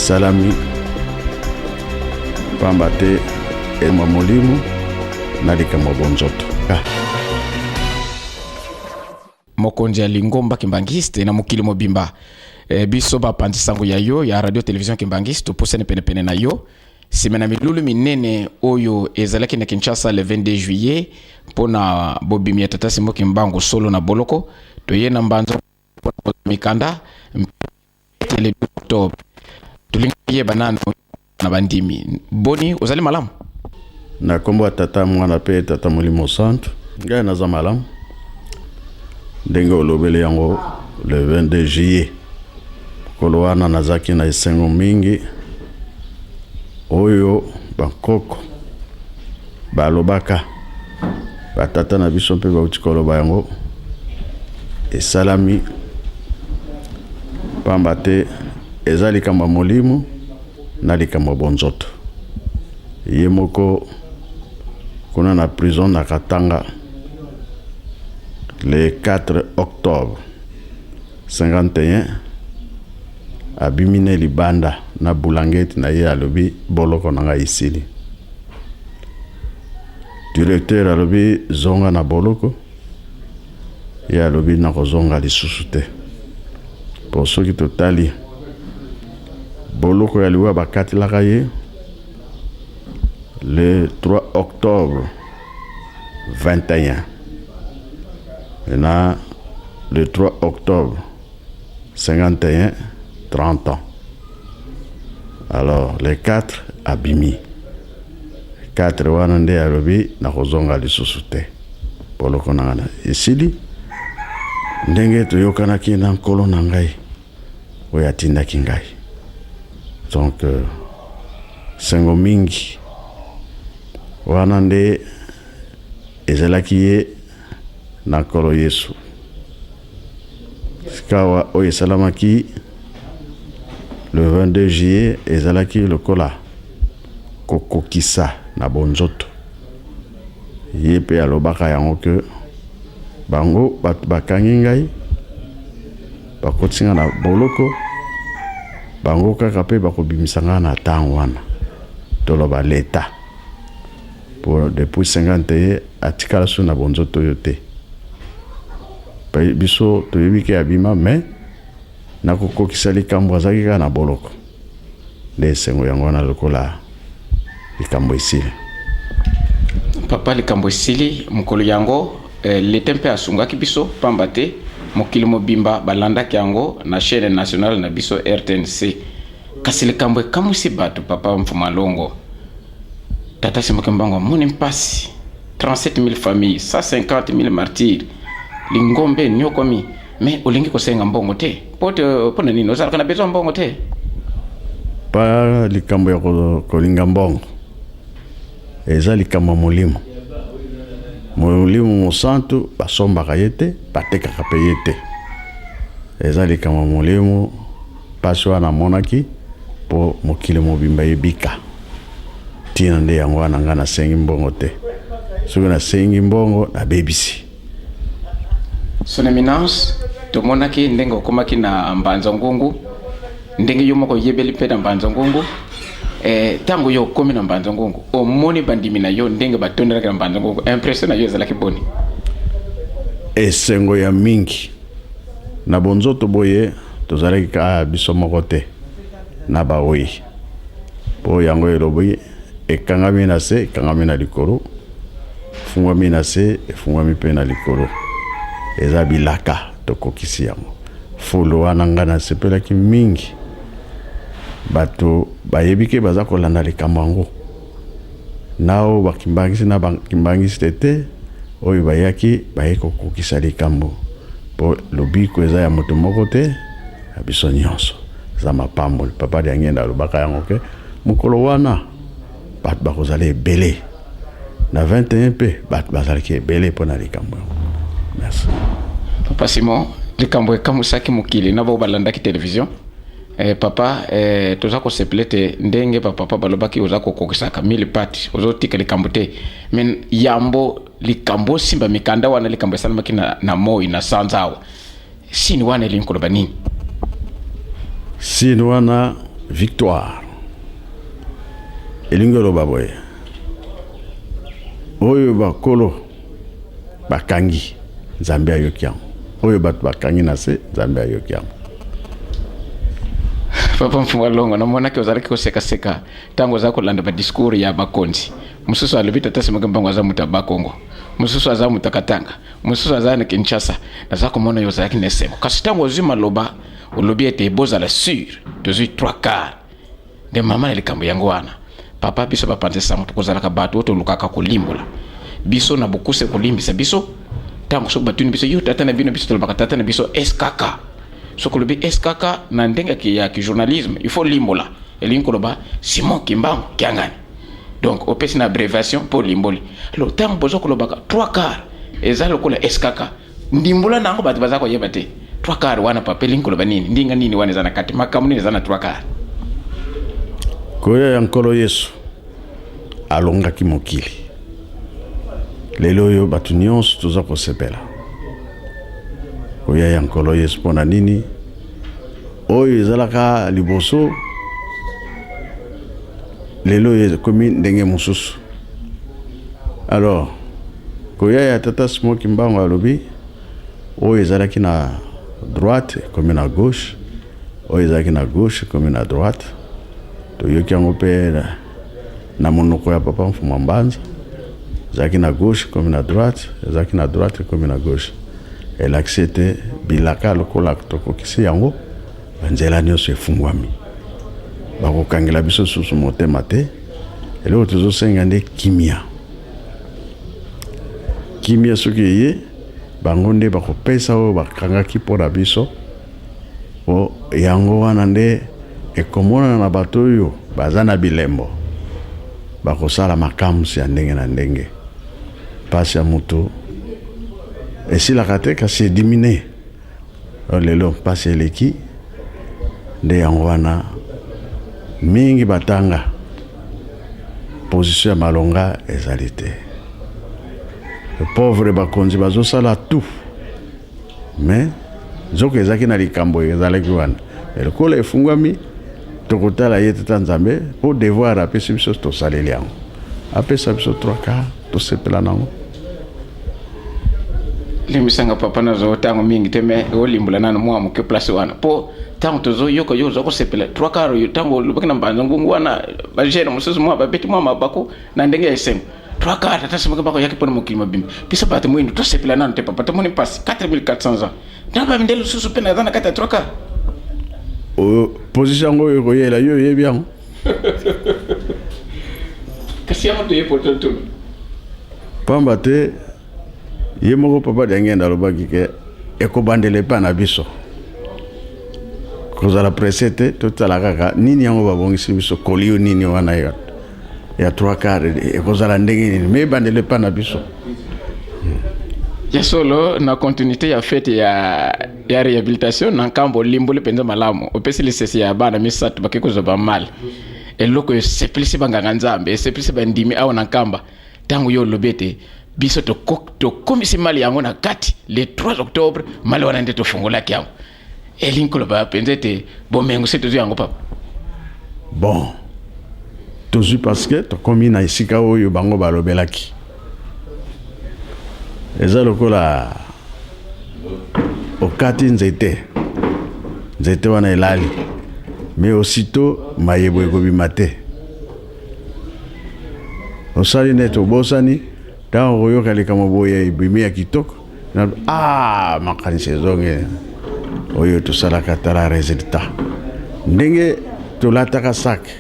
esalami pamba te ema molimo na likambo bonzoto. Mokonzi ya Lingomba Kimbangiste na mokili mobimba biso bapandi sango ya yo ya radio television Kimbangiste posene pene na yo simena milulu minene oyo ezalaki na Kinshasa le 22 juillet pona bobimi ya tata Simbo Kimbangu solo na boloko toye na mbanzo mikanda tele octobre tulingiye banana na bandimi boni ozali malamu na kombo tata mwana pe tata molimo santo ngai naza malamu ndenge olobele yango le 22 juillet kolowana nazaki na esengo mingi oyo bakoko balobaka batata na biso mpe bauti koloba yango esalami pamba te eza likambo molimo na likambo bonzoto. Ye moko kuna na prison na Katanga le 4 octobre 51 abimine libanda na bulangeti na ye alobi boloko nanga isili. Directeur alobi zonga na boloko ye alobi na kozonga lisusu te. Pour ceux qui totali boloko ya liwa bakati laka ye le 3 octobre 21. Maintenant, le 3 octobre 51, 30 ans. Alors, les 4 abimi. 4 wanande alobi na kozonga lisusu te. Polo konangana. Isili, ndenge toyokanaki na nkolo na ngai. Oyo atindaki ngai. Donc, sengo mingi. Wanande ezalaki ye na nkolo Yesu. Sikawa oyo esalamaki le 22 juillet ezalaki lokola kokokisa na bonzoto. Ye pe alobaka yango ke bango bakangi ngai bakotinga na boloko bango kaka pe bakobimisanga na tango wana toloba leta pour depuis 50 atikala su na bonzoto yote biso toyebiki abima mais nakokokisa likambo azalaki kaka na boloko nde esengo yango wana lokola likambo esili. Papa likambo esili mokolo yango lete mpe asungaki biso pamba te mokili mobimba balandaki yango na chaîne nationale na biso RTNC kasi likambo ekamusi bato papa Mfuma Longo tata Simbo Kimbangu moni mpasi 37 000 familles 150 000 martyrs Lingombe nyokomi mais olingi kosenga mbongo te pona nini ozalaka na besoin mbongo te pa likambo ya kolinga mbongo eza likambo molimo mosantu basombaka ye te batekaka pe ye te eza likambo molimo pasi wana monaki po mokili mobimba yebika tina nde yango wana nga nasengi mbongo te soki nasengi mbongo nabebisi. Son Eminence tomonaki ndenge okomaki na Mbanza Ngungu ndenge yo moko yebeli pe na Mbanza Ngungu tango yo komi na Mbanza Ngungu omoni bandimi na yo ndenge batondelaka na Mbanza Ngungu impression na yo ezalaki boni esengo ya mingi na bonzoto boye tozalaki ka biso moko te na baoyi po yango elobi ekangami na se ekangami na likolo fungwami na se efungwami pe na likolo eza bilaka tokokisi yango folo wana nga nasepelaki mingi bato bayebike baza kolanda likambo yango nao bakimbangisi na bakimbangisi tete oyo bayaki baye kokokisa likambo po lobiko eza ya moto moko te ya biso nyonso za mapamboli papa de angenda alobaka yango ke mokolo wana bato bakozala ebele na 21 pe bato bazalaki ebele mpo na likambo yango. Merci. Papa Simon likambo ekamusaki mokili na bo balandaki television papa toza ko seplete ndenge papa balobaki oza kokokisaka 1000 pati ozotika likambo te men yambo likambo simba mikanda wana likambo esalamaki na moi na sanzawa sini wana elinkoloba nini sini wana victoire elingi oloba boye oyo bakolo bakangi nzambe ayoki yango oyo bato bakangi na se nzambe ayoki yango. Papa Mfumwalongo namonaki ozalaki kosekaseka ntango oza kolanda badiscours ya bakonzi. Mosusu alobi tata Semeke Mbangu aza mutu ya Bakongo, mosusu aza mutu ya Katanga, mosusu aza na Kinshasa. Naza komona yo ozalaki na esengo kasi ntango ozwi maloba olobi ete bozala sur tozwi 3/4 nde mama na likambo yango wana. Papa biso bapanze sango tokozalaka bato oyo tolukaka kolimbola biso na bokuse kolimbisa biso ntango soki batuni biso yo tata na bino biso tolobaka tata na biso eskaka soki olobi eskaka na ndenge ya journalisme il faut limbola elingi koloba Simon Kimbangu Kiangani donc opesi na abréviation mpo limboli. Alors ntango bozo kolobaka 3/4 eza lokola eskaka ndimbola nango bato baza koyeba te 3/4 wana papa elingi koloba nini ndinga nini wana eza na kati makambo nini eza na 3/4. Koya ya nkolo Yesu alongaki mokili lelo oyo bato nyonso toza kosepela koya ya nkolo Yesu mpona nini oyo ezalaka liboso lelo oyo ekomi ndenge mosusu. Alors koya ya tata Simon Kimbangu alobi oyo ezalaki na droite ekomi na gauche, oyo ezalaki na gauche ekomi na droite. Toyoki yango mpe na monoko ya papa Mfumwa Mbanza ezalaki na gauche ekomi na droite, ezalaki na droite ekomi na gauche. Elakisi ete bilaka lokola tokokisi yango banzela nyonso efungwami bakokangela biso susu motema te. Eloko tozosenga nde kimia soki eye bango nde bakopesa oyo bakangaki mpona biso o yango wana nde ekomona na bato oyo baza na bilembo bakosala makambo ya ndenge na ndenge. Pasi ya moto esilaka te kasi edimine lelo pasi eleki nde yango wana mingi batanga position ya malonga ezali te. Pauvre bakonzi bazosala tout mais nzoko ezaki na likambo ezalaki wana elokola efungwami tokotala ye tata Nzambe po devoir apesi biso tosaleli yango apesa biso 3/4 tosepela nango. Limisanga papa nazo tango mingi teme olimbola nana mwa muke place wana po tango tozo yoko yo zoko sepela 3/4 yo tango lubaki na mbanza ngungu wana bajere mususu mwa babeti mwa mabako na ndenge ya esengo 3/4 tata Semeke Mbangu yaki pona mukilima bimba pisa bate mwindu to sepela nana te papa tomoni passe 4400 ans ndaba mindelo susu pena zana kata 3/4 position ngo yo yela yo yebi yango kasi yango to yepoto to pamba te ye moko papa dangenda lobaki ke ekobandele pa na biso kozala presse te totala kaka nini yango babongisi biso kolio nini wana ya 3/4 ekozala ndenge nini me bandele pa na biso. Ya solo na continuité ya fête ya réhabilitation na nkambo limbole penza malamu opesi lisesi ya bana misatu bakeko ba mal eloko seplisi banganga Nzambe seplisi bandimi awa na nkamba tango yo lobete biso to komisi mali yango na kati le 3 octobre mali wana nde to fungola yango elinkolo ba penzete bomengo seto yango papa bon tozu parce que to komi na isika oyo bango balobelaki eza lokola okati nzete wana elali mais aussitôt mayebo ekobima te osali nete obosani ntango koyoka likambo boye ebimi ya kitoko makanisi ezonge oyo tosalaka tala resultat ndenge tolataka saki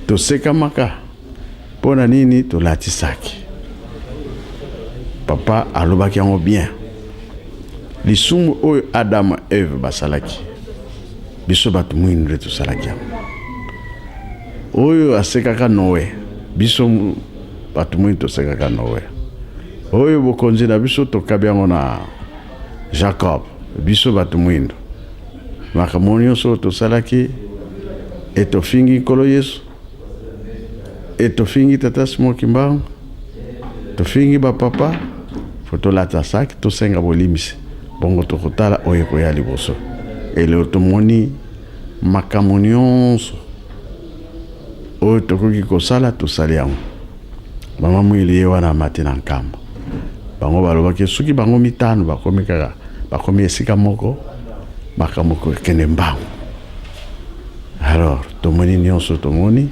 tosekamaka mpona nini tolati saki. Papa alobaki yango bien lisumu oyo Adam Eve basalaki biso bato mwindu tosalaki yango oyo asekaka Noe biso bato mwindu tosekaka Noe oyo bokonzi na biso tokabi yango na Jacob biso bato mwindu makambo nyonso tosalaki etofingi nkolo Yesu etofingi tata Simon Kimbangu tofingi bapapa fotolata saki tosenga bolimisi bongo tokotala oyo koya liboso eleo tomoni makambo nyonso oyo tokoki kosala tosali yango. Mama mwili ye wana amati na nkamba, bango balobaki soki bango mitano bakomi kaka bakomi esika moko makambo kokende mbangu. Alors tomoni nyonso tomoni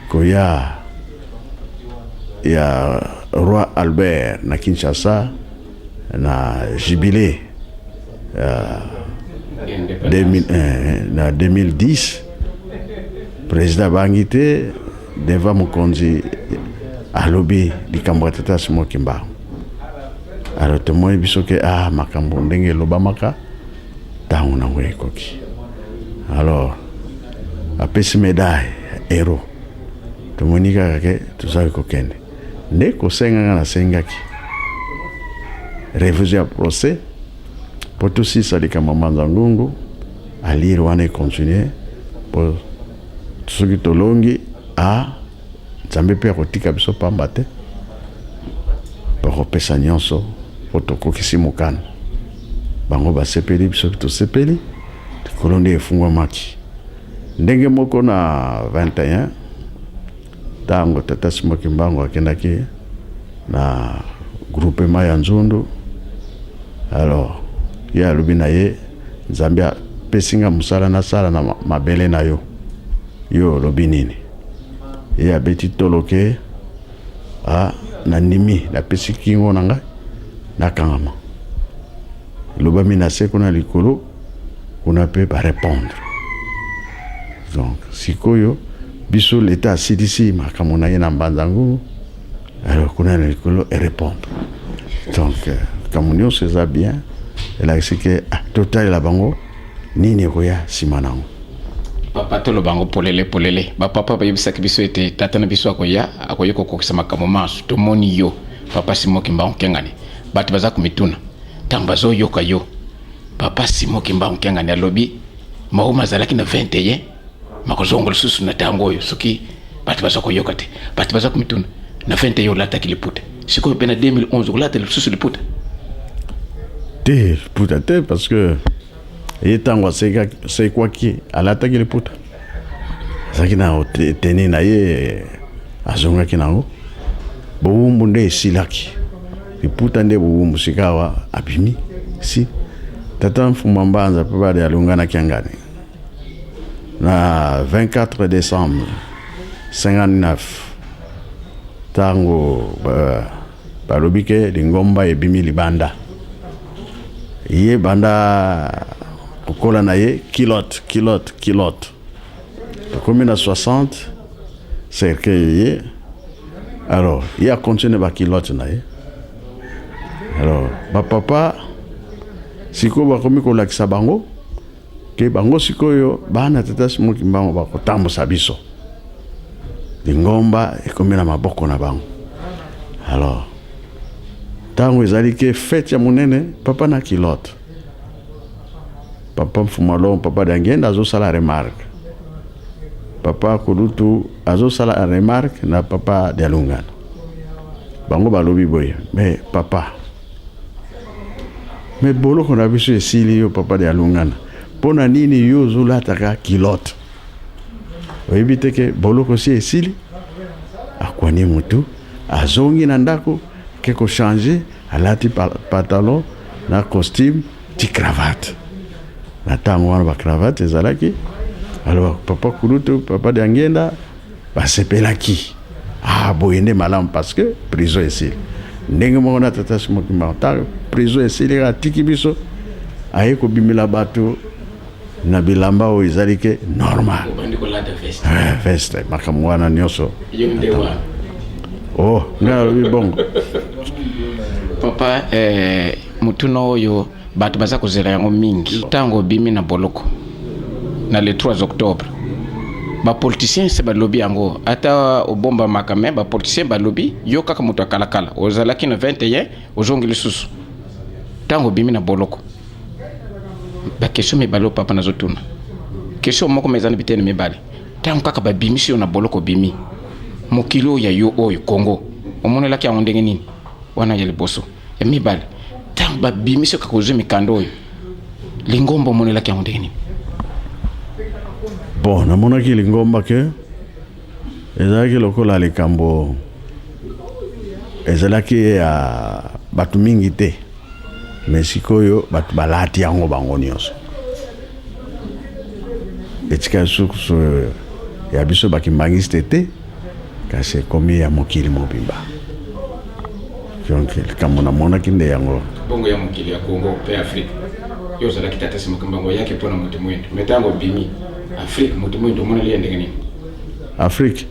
koya ya Roi Albert na Kinshasa na jubilé na 2010 président bangi te devant mokonzi alobi likambo tata Simoki Mbangu. Alors tomoni biso ke makambo ndenge lobamaka tango nango ekoki. Alors apesi médaille héros tomoni kaka ke tozali kokende nde kosenganga nasengaki révision ya procès po tosisa likambo Manza Ngungu alire wana econtinue po soki tolongi Nzambe mpe akotika biso pamba te bakopesa nyonso po tokokisi mokano bango basepeli biso tosepeli likolo nde efungwamaki ndenge moko na 21 ntango tata Simoki Mbangu akendaki na groupement ya Nzundu. Alors ye alobi na ye Nzambe apesinga mosala nasala na mabele na yo olobi nini. Ye abeti toloke na ndimi napesi kingo na ngai nakangama lobami na se kuna likolo kuna pe barépondre. Donc sikoyo biso leta asidisi makambo na ye na Manza Ngungu, alors kuna na likolo répondre. Donc makambo nyonso eza bien elakisi ke totalela bango nini ekoya nsima nango. Papa tolo bango polele bapapa bayebisaki biso ete tata na biso akoya kokokisa makambo maso tomoni yo papa Simoki Mbangu Kengane bato baza komituna ntango bazoyoka yo papa Simoki Mbangu Kengane alobi mauma azalaki na 21 makozongo lisusu na ntango oyo soki bato baza koyoka te bato baza komituna na 21 olataki liputa sikoyo mpe na 2011 olata lisusu liputa te liputa te parce que ye ntango asekwaki alataki liputa azalaki na teni na ye azongaki nango bowumbu nde esilaki liputa nde bowumbu sika awa abimi si tata Mfumba Mbanza mpe bade alunganaki ngani na 24 décembre 59 ntango balobi ke lingomba ebimi libanda ye banda kokola na ye kilote tokomi na 60 cercueil ye. Alors ye a continué bakilote na ye. Alors bapapa sikoyo bakomi kolakisa bango ke bango sikoyo bana tata Simoki Mbangu bakotambusa biso lingomba ekomi na maboko na bango. Alors ntango ezali ke fete ya monene papa na kilote papa Mfumalo papa Dangenda azosala remarque papa Kulutu azosala remarque na papa Dialungana bango balobi boye mais papa mais boloko na biso esili yo papa Dialungana pona nini yo ozolataka kilote oyebi te ke boloko si esili akwani mutu azongi na ndako ke ko changer alati pantalon na costume ti cravate na tango wana ba cravate ezalaki. Alors papa Kulutu papa Dangenda basepelaki boyende malamu parce que prison esili ndenge moko na tata Simoki Mbangu prison esili atiki biso aye kobimela bato na bilamba oyo ezali ke normal veste makambo wana nyonso nga alobi bongo papa mutuno oyo bato baza kozela yango mingi ntango bimi na boloko na le 3 octobre bapoliticien se balobi yango ata obomba makame bapoliticien balobi yo kaka moto akalakala ozalaki na 21 ozongi lisusu ntango bimi na boloko bakesio mibale papa nazotuna kesio moko mezana bitene mibale ntango kaka babimisi yo na boloko bimi mokilo ya yo oyo Congo omonelaki yango ndenge nini wana ya liboso ya mibale ntango babimisi kaka ozwi mikando oyo lingomba omonelaki yango ndenge nini bon namonaki lingomba ke ezalaki lokola likambo ezalaki ya batu mingi te mais sikoyo batu balati yango bango nyonso etika susu ya biso bakimbangiste te kasi ekomi ya mokili mobimba donc likambo namonaki nde yango bongo ya mokili ya Congo pe Afrique yo ozalaki tata sima kambango yake mpona moto mwindu metango bimi Afrique moto mwindu omona liya ndenge nini Afrique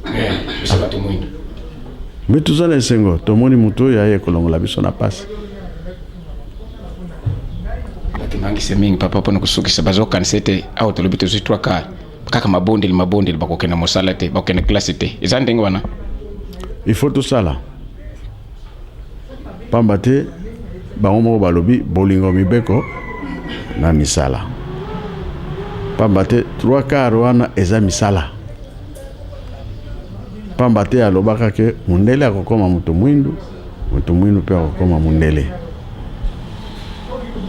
bisa bato mwindu me tozala esengo tomoni moto oyo aye kolongola biso na pasi bakimangise mingi papa mpona kosukisa bazokanisa ete awa tolobi tozwi 3 quart kaka mabondeli bakokenda mosala te bakokenda klase te eza ndenge wana il faut tosala pamba te bango moko balobi bolingo mibeko na misala pamba te 3 quart wana eza misala pamba te alobaka ke mundele akokoma moto mwindu mpe akokoma mundele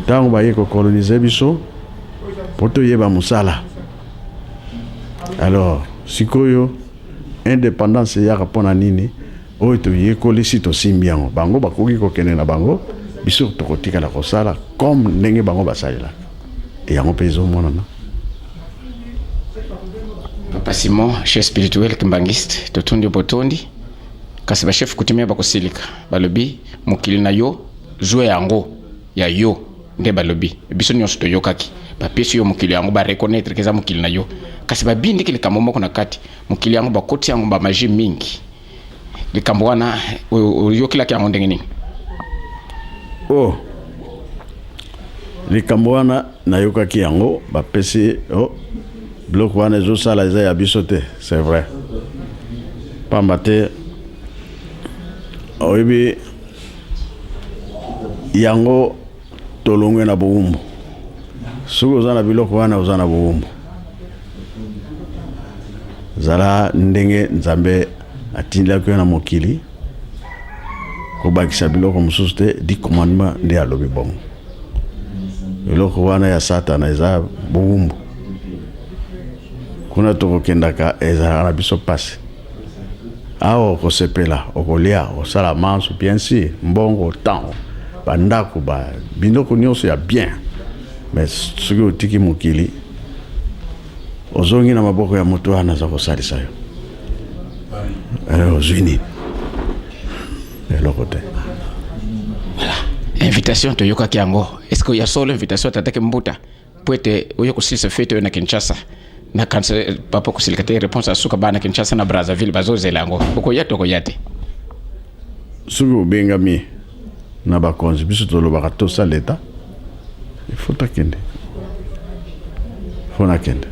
ntango baye kokolonize biso po toyeba mosala alors sikoyo indépendance eyaka mpona nini oyo toyekoli si tosimbi yango bango bakoki kokende na bango biso tokotikala kosala comme ndenge bango basalelaka yango mpe ezomonana Papa Simon, chef spirituel kimbangiste totundi botondi kasi ba chef kutimia bakosilika balobi mokili na yo zwe yango ya yo nde balobi biso nyonso toyokaki bapesi yo mokili yango ba reconnaître keza mokili na yo kasi babindi likambo moko na kati mokili yango bakoti yango ba magie mingi likambo wana oyokilaki yango ndenge nini likambo wana nayokaki yango bapesi biloko wana ezosala eza ya biso te c'est vrai pamba te oyebi yango tolongwe na bowumbu soki oza na biloko wana oza na bowumbu zala ndenge nzambe atindilaki yo na mokili kobakisa biloko mosusu te 10 commandement nde alobi bongo biloko wana ya satana eza bowumbu kuna tokokendaka ezalaka na biso pasi awa okosepela okolia osala manso bien sûr mbongo ntango bandako biloko nyonso ya bien mais soki otiki mokili ozongi na maboko ya moto wana aza kosalisa yo ozwi nini eloko te invitation toyokaki yango est-ce que ya solo invitation tatake mbuta po ete oyo kosilisa fete oyo na Kinshasa na kanisa papa kosilika te réponse asuka bana Kinshasa na Brazzaville bazozela yango okoya te soki obengami na bakonzi biso tolobaka tosala leta il faut nakende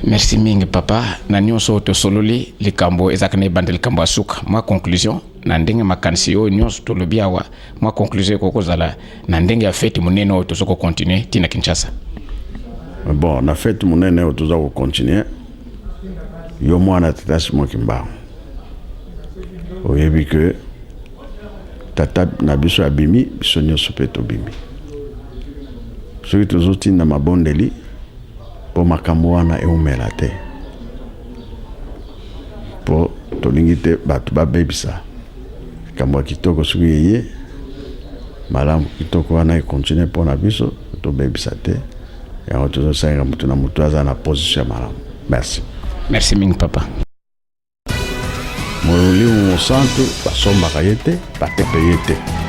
merci mingi papa na nyonso tosololi likambo ezaka na ebanda likambo asuka mwa conclusion na ndenge makanisi oyo nyonso tolobi awa mwa conclusion ekokozala na ndenge ya fete monene oyo tozoko continuer tina Kinshasa bon na fete monene oyo tozako continuer yo mwana tata Simon Kimbangu oyebi ke tata na biso abimi biso nyonso mpe tobimi soki tozotinda mabondeli po makambo wana eumela te po tolingi te bato babebisa likambo ya kitoko soki eye malamu kitoko wana ekontinue mpona biso tobebisa te yango tozosalinga moto na moto aza na position ya malamu merci mingi papa molimo mosantu basombaka ye te batepe ye te